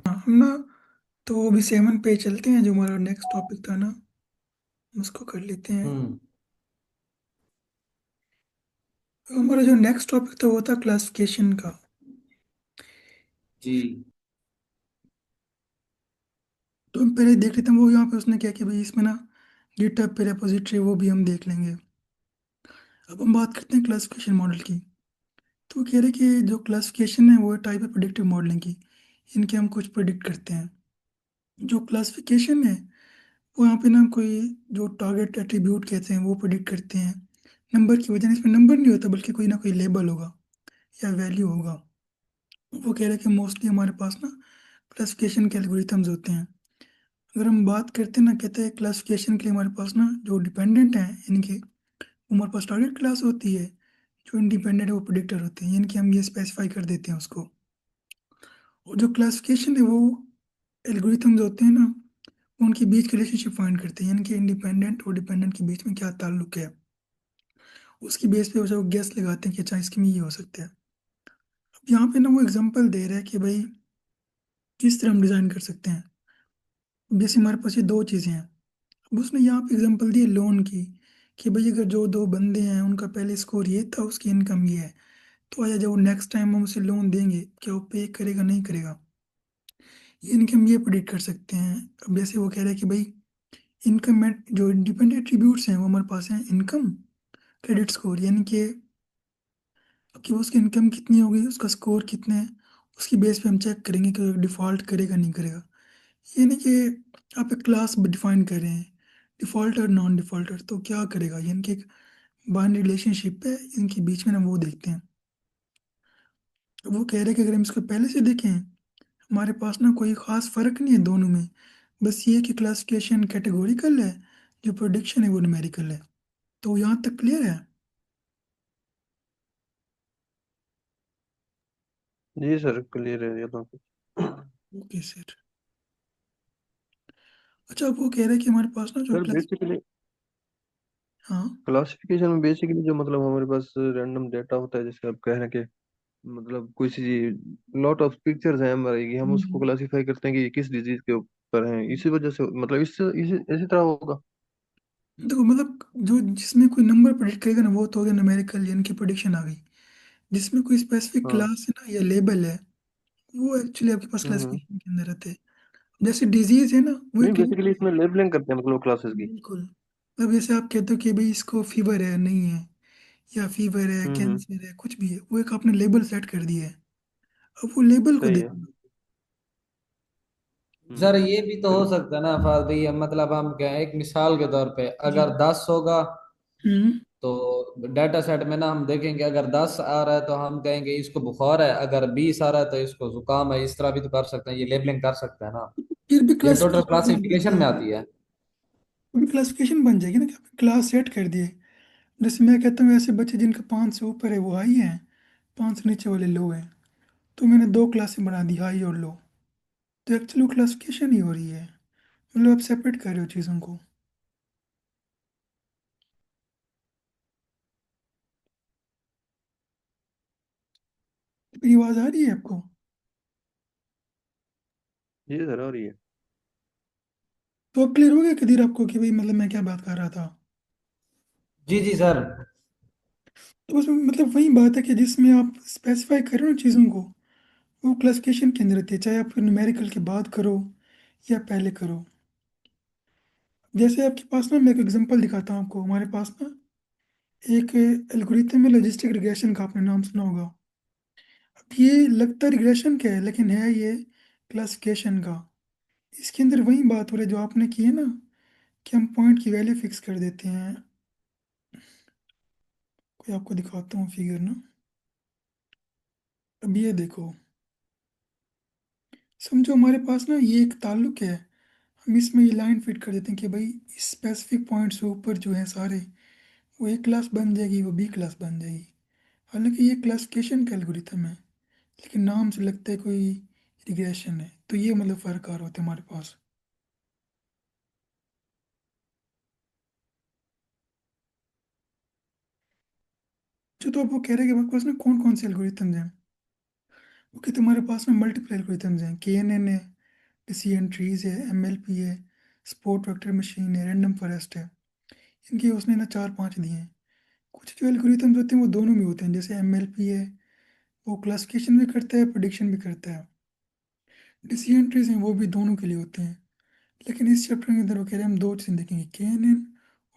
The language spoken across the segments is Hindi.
हम ना, तो अभी 7 पे चलते हैं। जो हमारा नेक्स्ट टॉपिक था ना, उसको कर लेते हैं। हम्म। तो हमारा जो नेक्स्ट टॉपिक था वो था क्लासिफिकेशन का। जी तो हम पहले देख लेते हैं वो यहाँ पे उसने क्या किया भाई, इसमें ना गिटहब पे रेपोजिटरी वो भी हम देख लेंगे। अब हम बात करते हैं क्लासिफिकेशन मॉडल की। तो वो कह रहे हैं कि जो क्लासिफिकेशन है वो टाइप है प्रिडिक्टिव मॉडलिंग की। इनके हम कुछ प्रिडिक्ट करते हैं। जो क्लासिफिकेशन है वो यहाँ पे ना कोई जो टारगेट एट्रीब्यूट कहते हैं वो प्रिडिक्ट करते हैं। नंबर की वजह, इसमें नंबर नहीं होता बल्कि कोई ना कोई लेबल होगा या वैल्यू होगा। वो कह रहे हैं कि मोस्टली हमारे पास ना क्लासिफिकेशन के एल्गोरिथम्स होते हैं। अगर हम बात करते हैं ना, कहते हैं क्लासिफिकेशन के लिए हमारे पास ना जो डिपेंडेंट हैं इनके, वो हमारे पास टारगेट क्लास होती है। जो इंडिपेंडेंट है वो प्रिडिक्टर होते हैं, इनके हम ये स्पेसिफाई कर देते हैं उसको। और जो क्लासिफिकेशन है वो एल्गोरिथम्स होते हैं ना, उनके बीच के रिलेशनशिप फाइंड करते हैं, यानी कि इंडिपेंडेंट और डिपेंडेंट के बीच में क्या ताल्लुक है। उसकी बेस पे वो गेस लगाते हैं कि अच्छा इसके में ये हो सकता है। अब यहाँ पे ना वो एग्जांपल दे रहा है कि भाई किस तरह हम डिजाइन कर सकते हैं। जैसे हमारे पास ये दो चीजें हैं। अब उसने यहाँ पे एग्जांपल दी लोन की, कि भाई अगर जो दो बंदे हैं उनका पहले स्कोर ये था, उसकी इनकम ये है, तो आया जब वो नेक्स्ट टाइम हम उसे लोन देंगे क्या वो पे करेगा नहीं करेगा। ये इनकम ये प्रिडिक्ट कर सकते हैं। अब जैसे वो कह रहे हैं कि भाई इनकम में जो इंडिपेंडेंट एट्रीब्यूट्स हैं वो हमारे पास हैं इनकम, क्रेडिट स्कोर, यानी कि अब कि उसकी इनकम कितनी होगी, उसका स्कोर कितने है, उसकी बेस पे हम चेक करेंगे कि डिफॉल्ट करेगा नहीं करेगा। ये नहीं कि आप एक क्लास डिफाइन कर रहे हैं, डिफॉल्टर नॉन डिफॉल्टर, तो क्या करेगा, यानी कि एक बाइनरी रिलेशनशिप है इनके बीच में ना, वो देखते हैं। तो वो कह रहे हैं कि अगर हम इसको पहले से देखें, हमारे पास ना कोई खास फर्क नहीं है दोनों में। बस ये कि क्लासिफिकेशन कैटेगोरिकल है, जो प्रोडिक्शन है वो न्यूमेरिकल है। तो यहाँ तक क्लियर है। जी सर, क्लियर है ये तो। Okay sir. अच्छा, अब वो कह रहे हैं कि हमारे पास ना जो सर क्लास, बेसिकली हाँ। क्लासिफिकेशन में बेसिकली जो मतलब हमारे पास रैंडम डेटा होता है, जैसे आप कह रहे हैं कि मतलब कोई सी लॉट ऑफ पिक्चर्स हैं हमारे कि हम उसको हम्म। क्लासिफाई करते हैं कि ये किस डिजीज के ऊपर हैं, इसी वजह से मतलब इसी तरह होगा। देखो मतलब जो जिसमें कोई नंबर प्रेडिक्ट करेगा ना वो तो हो गया न्यूमेरिकल, यानी कि प्रेडिक्शन आ गई। जिसमें कोई स्पेसिफिक हाँ। क्लास है ना या लेबल है, वो एक्चुअली आपके पास हम्म। क्लासिफिकेशन के अंदर रहते हैं। जैसे डिजीज है ना, वो नहीं, एक बेसिकली इसमें लेबलिंग करते हैं मतलब क्लासेस की। बिल्कुल। अब जैसे आप कहते हो कि भाई इसको फीवर है नहीं है, या फीवर है हम्म। कैंसर है कुछ भी है, वो एक आपने लेबल सेट कर दिया है। अब वो लेबल को सही है। देखना। हम्म। सर ये भी तो हो सकता है ना फार भाई, मतलब हम क्या है, एक मिसाल के तौर पे जी। अगर 10 होगा हम्म। तो डाटा सेट में ना हम देखेंगे, अगर 10 आ रहा है तो हम कहेंगे इसको बुखार है, अगर 20 आ रहा है तो इसको जुकाम है। इस तरह भी तो कर सकते हैं, ये लेबलिंग कर सकते हैं ना। फिर भी ये टोटल क्लासिफिकेशन बन जाती क्लासिफिकेशन है। में आती है। फिर क्लासिफिकेशन बन जाएगी ना कि आपने क्लास सेट कर दिए। जैसे मैं कहता हूँ ऐसे बच्चे जिनका 5 से ऊपर है वो हाई हैं, 5 से नीचे वाले लो हैं। तो मैंने दो क्लासें बना दी, हाई और लो। तो एक्चुअली क्लासिफिकेशन ही हो रही है, मतलब आप सेपरेट कर रहे हो चीज़ों को। मेरी आवाज़ आ रही है आपको? जी सर, हो रही है। तो अब क्लियर हो गया कदीर आपको कि भाई मतलब मैं क्या बात कर रहा था। जी जी सर। तो उसमें मतलब वही बात है कि जिसमें आप स्पेसिफाई कर रहे हो चीज़ों को, वो क्लासिफिकेशन के अंदर रहती है, चाहे आप न्यूमेरिकल की बात करो या पहले करो। जैसे आपके पास ना, मैं एक एग्जांपल दिखाता हूँ आपको। हमारे पास ना एक एल्गोरिथम है लॉजिस्टिक रिग्रेशन का, आपने नाम सुना होगा। अब ये लगता रिग्रेशन का है लेकिन है ये क्लासिफिकेशन का। इसके अंदर वही बात हो रही है जो आपने की है ना, कि हम पॉइंट की वैल्यू फिक्स कर देते हैं। कोई आपको दिखाता हूँ फिगर ना। अब ये देखो, समझो हमारे पास ना ये एक ताल्लुक है। हम इसमें ये लाइन फिट कर देते हैं कि भाई इस स्पेसिफिक पॉइंट से ऊपर जो है सारे, वो ए क्लास बन जाएगी, वो बी क्लास बन जाएगी। हालांकि ये क्लासिफिकेशन का एल्गोरिथम है, लेकिन नाम से लगता है कोई रिग्रेशन है। तो ये मतलब फर्क आ रहा होता है हमारे पास। जो तो आप वो कह रहे हैं कि हमारे पास ना कौन कौन से एल्गोरिथम्स हैं। वो कि तुम्हारे पास में मल्टीपल एल्गोरिथम्स हैं, के एन एन है, डिसीजन ट्रीज है, एमएलपी है, स्पोर्ट वेक्टर मशीन है, रैंडम फॉरेस्ट है। इनके उसने ना चार पांच दिए हैं। कुछ जो एल्गोरिथम्स होते हैं वो दोनों में होते हैं, जैसे एमएलपी है वो क्लासिफिकेशन भी करता है, प्रिडिक्शन भी करता है। डिसीजन ट्रीज हैं वो भी दोनों के लिए होते हैं। लेकिन इस चैप्टर के अंदर वो कह रहे हैं हम दो चीज़ें देखेंगे, KNN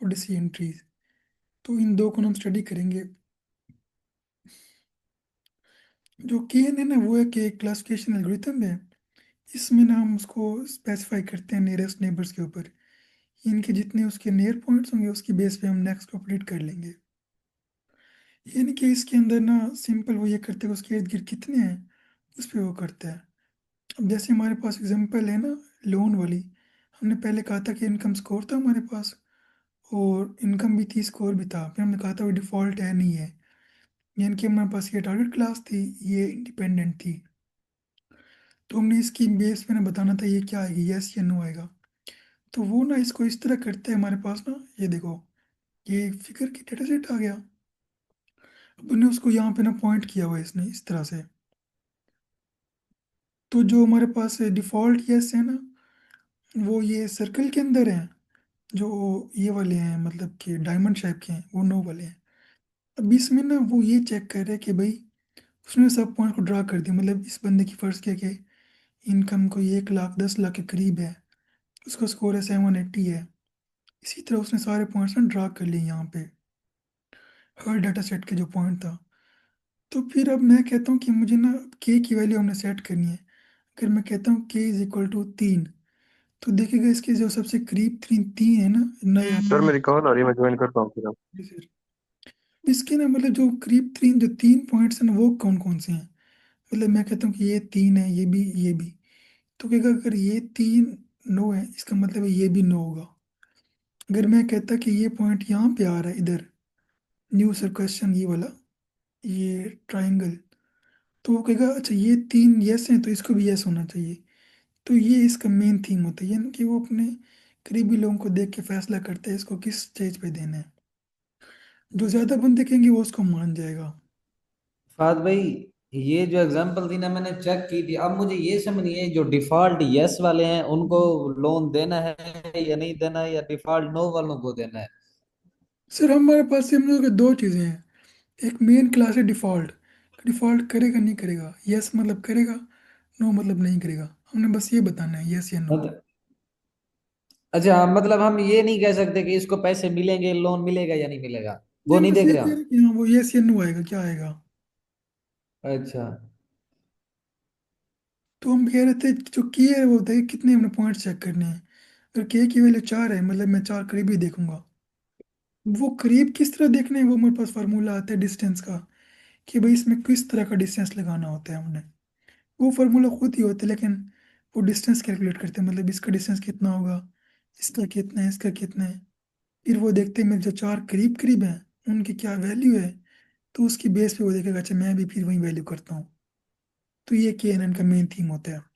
और डिसीजन ट्रीज। तो इन दो को हम स्टडी करेंगे। जो KNN है वो है कि क्लासिफिकेशन एल्गोरिथम है। इसमें ना हम उसको स्पेसिफाई करते हैं नियरेस्ट नेबर्स के ऊपर। इनके जितने उसके नियर पॉइंट्स होंगे उसकी बेस पे हम नेक्स्ट को अपडेट कर लेंगे। यानी कि इसके अंदर ना सिंपल वो ये करते हैं उसके इर्द गिर्द कितने हैं उस पर वो करता है। अब जैसे हमारे पास एग्जांपल है ना लोन वाली, हमने पहले कहा था कि इनकम स्कोर था हमारे पास और इनकम भी थी, स्कोर भी था, फिर हमने कहा था वो डिफ़ॉल्ट है नहीं है। यानी कि हमारे पास ये टारगेट क्लास थी, ये इंडिपेंडेंट थी। तो हमने इसकी बेस पे ना बताना था ये क्या आएगी, यस या नो आएगा। तो वो ना इसको इस तरह करते हैं हमारे पास ना, ये देखो ये फिगर की डेटा सेट आ गया। अब उन्हें उसको यहाँ पे ना पॉइंट किया हुआ है इसने इस तरह से। तो जो हमारे पास डिफ़ॉल्ट यस है ना वो ये सर्कल के अंदर है, जो ये वाले हैं मतलब कि डायमंड शेप के हैं वो नो वाले हैं। अब इसमें ना वो ये चेक कर रहे हैं कि भाई उसने सब पॉइंट को ड्रा कर दिया, मतलब इस बंदे की फर्ज किया कि इनकम को 1 लाख 10 लाख के करीब है, उसका स्कोर है 780 है। इसी तरह उसने सारे पॉइंट्स ना ड्रा कर लिए यहाँ पे, हर डाटा सेट के जो पॉइंट था। तो फिर अब मैं कहता हूँ कि मुझे ना के की वैल्यू हमने सेट करनी है। अगर मैं कहता हूँ के इज इक्वल टू 3, तो देखिएगा इसके जो सबसे करीब तीन तीन है ना नए सर आते मेरी कॉल आ रही है, मैं ज्वाइन करता हूँ फिर। हैं। इसके ना मतलब जो करीब तीन जो तीन पॉइंट्स हैं ना वो कौन कौन से हैं। मतलब मैं कहता हूँ कि ये तीन है, ये भी, ये भी। तो क्या अगर ये तीन नो है इसका मतलब है ये भी नो होगा। अगर मैं कहता कि ये पॉइंट यहाँ पे आ रहा है इधर, न्यू सर्कस्शन ये वाला, ये ट्राइंगल, तो वो कहेगा अच्छा ये तीन यस हैं तो इसको भी यस होना चाहिए। तो ये इसका मेन थीम होता है, यानी कि वो अपने करीबी लोगों को देख के फैसला करते हैं इसको किस स्टेज पे देना है। जो ज्यादा बंदे कहेंगे वो उसको मान जाएगा। फाद भाई, ये जो एग्जांपल थी ना मैंने चेक की थी, अब मुझे ये समझ नहीं है जो डिफॉल्ट यस वाले हैं उनको लोन देना है या नहीं देना है, या डिफॉल्ट नो वालों को देना है। सर हमारे पास हम लोग दो चीज़ें हैं। एक मेन क्लास है डिफ़ॉल्ट, डिफ़ॉल्ट करेगा नहीं करेगा, यस मतलब करेगा, नो मतलब नहीं करेगा। हमने बस ये बताना है यस या नो। मतलब अच्छा, मतलब हम ये नहीं कह सकते कि इसको पैसे मिलेंगे, लोन मिलेगा या नहीं मिलेगा, जी वो हम नहीं बस देख ये रहे कह रहे हम। हैं कि हाँ वो यस या नो आएगा, क्या आएगा। अच्छा। तो हम कह रहे थे जो की है वो बताइए कितने हमने पॉइंट्स चेक करने हैं। अगर के की वैल्यू 4 है मतलब मैं 4 करीब ही देखूंगा। वो करीब किस तरह देखने हैं वो मेरे पास फार्मूला आता है डिस्टेंस का, कि भाई इसमें किस तरह का डिस्टेंस लगाना होता है हमने। वो फार्मूला खुद ही होता है, लेकिन वो डिस्टेंस कैलकुलेट करते हैं, मतलब इसका डिस्टेंस कितना होगा, इसका कितना है, इसका कितना है। फिर वो देखते हैं मेरे जो चार करीब करीब हैं उनकी क्या वैल्यू है, तो उसकी बेस पे वो देखेगा अच्छा मैं भी फिर वही वैल्यू करता हूँ। तो ये KNN का मेन थीम होता है।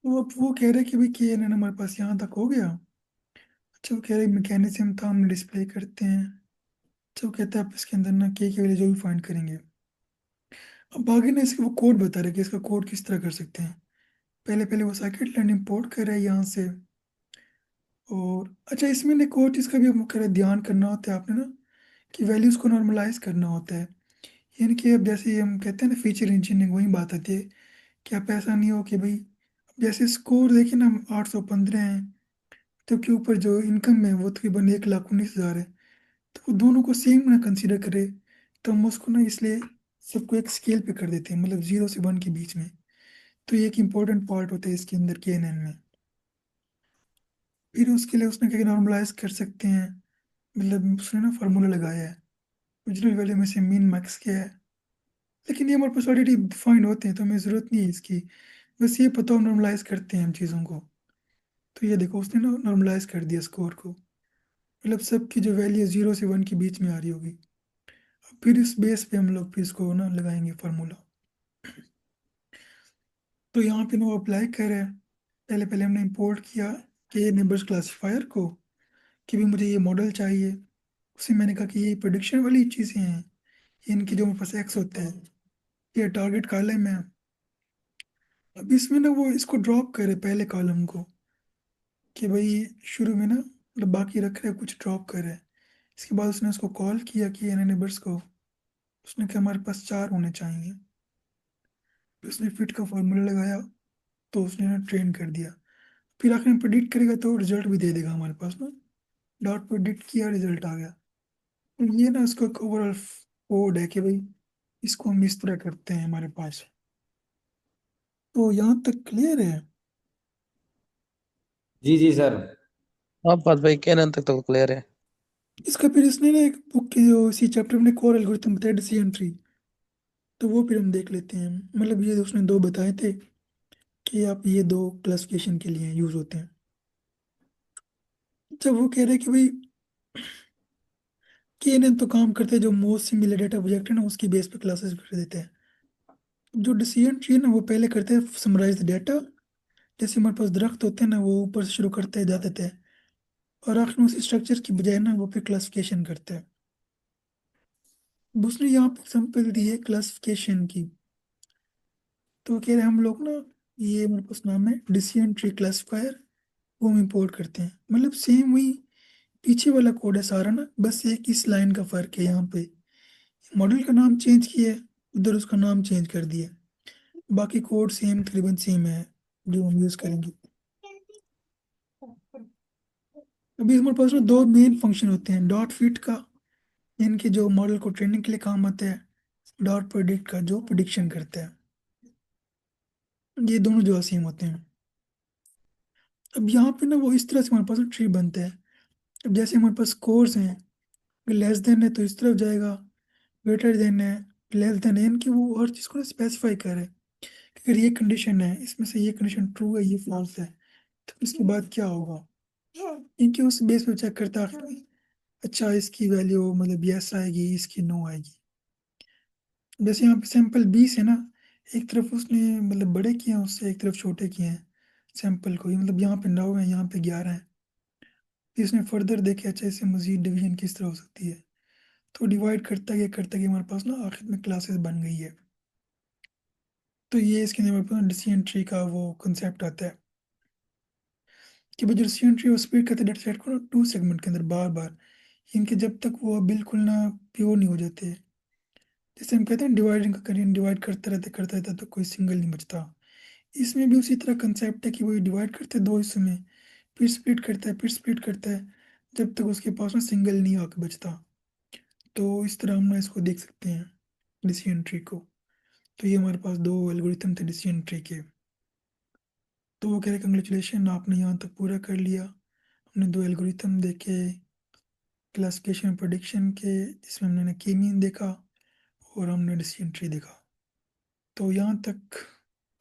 वो अब वो कह रहे हैं कि भाई KNN हमारे पास यहाँ तक हो गया। अच्छा वो कह रहे हैं मैकेनिज्म था हम डिस्प्ले करते हैं। अच्छा वो कहता है आप इसके अंदर ना के की वैल्यू जो भी फाइंड करेंगे। अब आगे ना इसके वो कोड बता रहे हैं कि इसका कोड किस तरह कर सकते हैं। पहले पहले वो साइकिट लाइन इंपोर्ट कर रहा है यहाँ से। और अच्छा इसमें ना एक और चीज़ का भी हम कह रहे हैं ध्यान करना होता है आपने ना, कि वैल्यूज़ को नॉर्मलाइज करना होता है। यानी कि अब जैसे हम कहते हैं ना फीचर इंजीनियरिंग, वही बात आती है कि आप ऐसा नहीं हो कि भाई अब जैसे स्कोर देखिए ना 815 है, तो के ऊपर जो इनकम है वो तकरीबन 1,19,000 है। तो वो दोनों को सेम ना कंसीडर करे, तो हम उसको ना इसलिए सबको एक स्केल पे कर देते हैं, मतलब 0 से 1 के बीच में। तो ये एक इम्पोर्टेंट पार्ट होता है इसके अंदर KNN में। फिर उसके लिए उसने क्या नॉर्मलाइज कर सकते हैं, मतलब उसने ना फार्मूला लगाया है ओरिजिनल वैल्यू में से मिन मैक्स क्या है। लेकिन ये हमारे पास ऑलरेडी डिफाइंड होते हैं तो हमें ज़रूरत नहीं है इसकी। बस ये पता हो नॉर्मलाइज करते हैं हम चीज़ों को। तो ये देखो उसने ना नॉर्मलाइज कर दिया स्कोर को, मतलब सबकी जो वैल्यू 0 से 1 के बीच में आ रही होगी। अब फिर इस बेस पे हम लोग फिर इसको ना लगाएंगे फार्मूला। तो यहाँ पे ना वो अप्लाई कर रहे हैं। पहले पहले हमने इंपोर्ट किया के नेबर्स क्लासीफायर को, कि भी मुझे ये मॉडल चाहिए। उसे मैंने कहा कि ये प्रोडिक्शन वाली चीज़ें हैं, इनके जो मेरे पास एक्स होते हैं, ये टारगेट कॉलम है। अब इसमें ना वो इसको ड्रॉप करे पहले कॉलम को, कि भाई शुरू में ना मतलब बाकी रख रहे कुछ ड्रॉप करे। इसके बाद उसने उसको कॉल किया कि एन नेबर्स को, उसने कहा हमारे पास 4 होने चाहिए। फिर उसने फिट का फॉर्मूला लगाया, तो उसने ना ट्रेन कर दिया। फिर आखिर में प्रिडिक्ट करेगा तो रिजल्ट भी दे देगा हमारे पास ना। डॉट प्रिडिक्ट किया, रिजल्ट आ गया। तो ये ना उसका ओवरऑल कोड है कि भाई इसको हम इस तरह करते हैं हमारे पास। तो यहाँ तक क्लियर है। जी जी सर। हाँ बात भाई, कहने तक तो क्लियर है। इसका फिर इसने ना एक बुक के जो इसी चैप्टर में कोर एल्गोरिथम बताया, डिसीजन ट्री, तो वो फिर हम देख लेते हैं। मतलब ये उसने 2 बताए थे कि आप ये 2 क्लासिफिकेशन के लिए यूज होते हैं। जब वो कह रहे हैं कि भाई केएनएन तो काम करते हैं जो मोस्ट सिमिलर डेटा प्रोजेक्ट है ना उसकी बेस पे क्लासेस कर देते हैं। जो डिसीजन ट्री है ना वो पहले करते हैं समराइज डेटा। जैसे हमारे पास दरख्त होते हैं ना, वो ऊपर से शुरू करते जाते थे, और आखिर में उस स्ट्रक्चर की बजाय ना वो फिर क्लासिफिकेशन करते हैं। अब उसने यहाँ पे एग्जाम्पल दी है क्लासिफिकेशन की। तो वो कह रहे हैं हम लोग ना, ये मेरे पास नाम है डिसीजन ट्री क्लासिफायर, वो हम इंपोर्ट करते हैं। मतलब सेम वही पीछे वाला कोड है सारा ना, बस एक इस लाइन का फर्क है। यहाँ पे मॉडल का नाम चेंज किया है, उधर उसका नाम चेंज कर दिया। बाकी कोड सेम, तकरीबन सेम है जो हम यूज करेंगे। अभी हमारे पास ना 2 मेन फंक्शन होते हैं, डॉट फिट का, इनके जो मॉडल को ट्रेनिंग के लिए काम आता है, डॉट प्रेडिक्ट का जो प्रिडिक्शन करता है। ये दोनों जो असीम होते हैं। अब यहाँ पे ना वो इस तरह से हमारे पास ट्री बनता है। अब जैसे हमारे पास कोर्स हैं, लेस देन है तो इस तरफ जाएगा, ग्रेटर देन है, लेस देन एन, की वो हर चीज़ को ना स्पेसिफाई करे कि अगर ये कंडीशन है, इसमें से ये कंडीशन ट्रू है, ये फॉल्स है, तो इसके बाद क्या होगा। इनके उस बेस पे चेक करता है आखिर में, अच्छा इसकी वैल्यू मतलब यस आएगी, इसकी नो आएगी। जैसे यहाँ पे सैंपल 20 है ना, एक तरफ उसने मतलब बड़े किए हैं उससे, एक तरफ छोटे किए हैं सैंपल को ही। मतलब यहाँ पे 9 है, यहाँ पे 11 है। फिर इसने फर्दर देखे अच्छा इससे मजीद डिवीजन किस तरह हो सकती है, तो डिवाइड करता गया हमारे पास ना आखिर में क्लासेस बन गई है। तो ये इसके अंदर हमारे पास डिसीजन ट्री का वो कंसेप्ट आता है कि भाई जो डिसीजन ट्री वो स्प्लिट करते डेटा सेट को ना 2 सेगमेंट के अंदर बार बार, इनके जब तक वो बिल्कुल ना प्योर नहीं हो जाते। जैसे हम कहते हैं डिवाइडिंग का करिए, डिवाइड करते रहते तो कोई सिंगल नहीं बचता। इसमें भी उसी तरह कंसेप्ट है कि वो डिवाइड करते हैं 2 हिस्सों में, फिर स्प्लिट करता है, फिर स्प्लिट करता है, जब तक उसके पास ना सिंगल नहीं आके बचता। तो इस तरह हम ना इसको देख सकते हैं डिसीजन ट्री को। तो ये हमारे पास 2 एल्गोरिथम थे डिसीजन ट्री के। तो वो कह रहे कंग्रेचुलेशन, आपने यहाँ तक पूरा कर लिया। हमने 2 एल्गोरिथम देखे क्लासिफिकेशन प्रेडिक्शन के, जिसमें हमने के मीन देखा और हमने डिसीजन ट्री देखा। तो यहाँ तक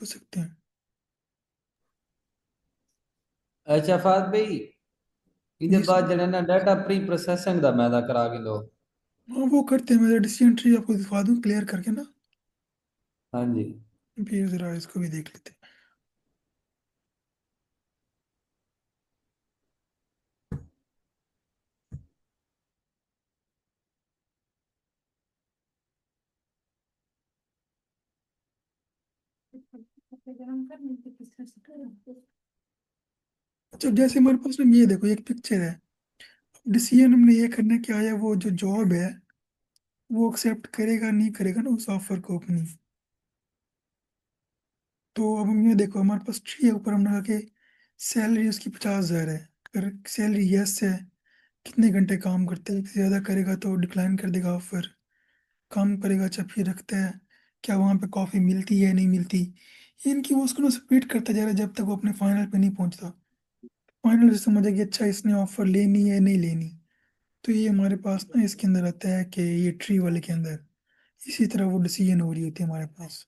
हो सकते हैं। अच्छा फाद भाई, ਇਹਦੇ जी सर। ਬਾਅਦ ਜਿਹੜੇ ਨਾ ਡਾਟਾ ਪ੍ਰੀ ਪ੍ਰੋਸੈਸਿੰਗ ਦਾ ਮੈਂ करा के दो। हाँ वो करते हैं, मैं डिसीजन ट्री आपको दिखा दूँ क्लियर करके ना, हाँ जी। फिर ज़रा इसको भी देख लेते हैं। अच्छा जैसे हमारे पास ना ये देखो एक पिक्चर है, डिसीजन हमने ये करने के आया वो जो जॉब है वो एक्सेप्ट करेगा नहीं करेगा ना उस ऑफर को अपनी। तो अब हम ये देखो हमारे पास ट्री है, ऊपर हमने लगा के सैलरी उसकी 50,000 है। अगर सैलरी यस है, कितने घंटे काम करते हैं, ज़्यादा करेगा तो डिक्लाइन कर देगा ऑफर, काम करेगा अच्छा फिर रखता है, क्या वहाँ पे कॉफ़ी मिलती है नहीं मिलती। ये इनकी वो उसको ना स्प्लिट करता जा रहा है जब तक वो अपने फाइनल पे नहीं पहुंचता। फाइनल से समझ कि अच्छा इसने ऑफर लेनी है नहीं लेनी। तो ये हमारे पास ना इसके अंदर आता है कि ये ट्री वाले के अंदर इसी तरह वो डिसीजन हो रही होती है हमारे पास।